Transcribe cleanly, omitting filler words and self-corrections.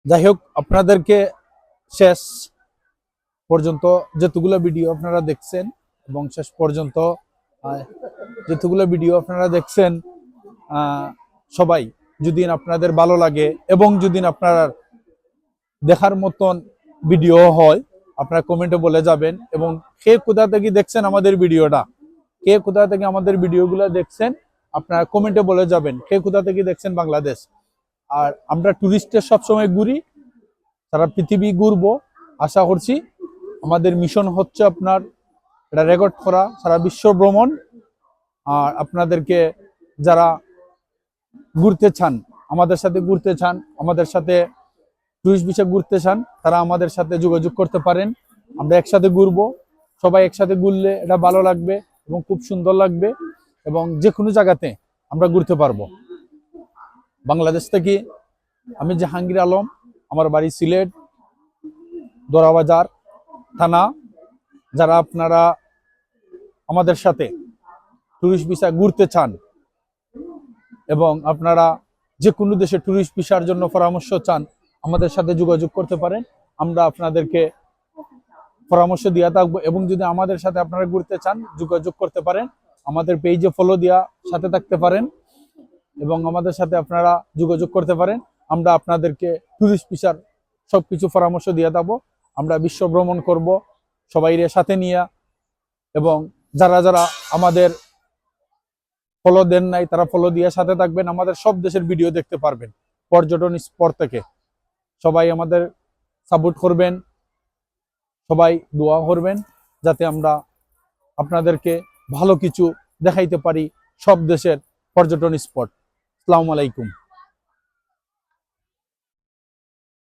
যাই হোক, আপনাদেরকে শেষ পর্যন্ত যতগুলো ভিডিও আপনারা দেখছেন এবং শেষ পর্যন্ত যতগুলো ভিডিও আপনারা দেখছেন, সবাই যদি আপনাদের ভালো লাগে এবং যদি আপনারা দেখার মতন ভিডিও হয়, আপনারা কমেন্টে বলে যাবেন। এবং কে কোথা থেকে দেখছেন আমাদের ভিডিওটা, কে কোথা থেকে আমাদের ভিডিওগুলো দেখছেন, আপনারা কমেন্টে বলে যাবেন কে কোথা থেকে দেখছেন বাংলাদেশ। আর আমরা টুরিস্টের সবসময় ঘুরি, সারা পৃথিবী ঘুরবো আশা করছি। আমাদের মিশন হচ্ছে আপনার এটা রেকর্ড করা, সারা বিশ্ব ভ্রমণ। আর আপনাদেরকে যারা ঘুরতে চান, আমাদের সাথে ঘুরতে চান, আমাদের সাথে টুরিস্ট বিষয়ে ঘুরতে চান, তারা আমাদের সাথে যোগাযোগ করতে পারেন। আমরা একসাথে ঘুরবো, সবাই একসাথে ঘুরলে এটা ভালো লাগবে এবং খুব সুন্দর লাগবে এবং যে কোনো জায়গাতে আমরা ঘুরতে পারবো। বাংলাদেশ থেকে আমি জাহাঙ্গীর আলম, আমার বাড়ি সিলেট, দোরাবাজার থানা। যারা আপনারা আমাদের সাথে টুরিস্ট ভিসা ঘুরতে চান এবং আপনারা যে কোনো দেশে টুরিস্ট ভিসার জন্য পরামর্শ চান, আমাদের সাথে যোগাযোগ করতে পারেন। আমরা আপনাদেরকে পরামর্শ দিয়ে থাকবো। এবং যদি আমাদের সাথে আপনারা ঘুরতে চান, যোগাযোগ করতে পারেন, আমাদের পেজে ফলো দিয়া সাথে থাকতে পারেন এবং আমাদের সাথে আপনারা যোগাযোগ করতে পারেন। আমরা আপনাদেরকে টুরিস্ট ভিসার সবকিছু পরামর্শ দিয়ে থাকবো। আমরা বিশ্ব ভ্রমণ করব সবাইরে সাথে নিয়ে। এবং যারা যারা আমাদের ফলো দেন নাই, তারা ফলো দিয়ে সাথে থাকবেন। আমাদের সব দেশের ভিডিও দেখতে পারবেন পর্যটন স্পট থেকে। সবাই আমাদের সাপোর্ট করবেন, সবাই দোয়া করবেন যাতে আমরা আপনাদেরকে ভালো কিছু দেখাইতে পারি সব দেশের পর্যটন স্পট। আসসালামু আলাইকুম।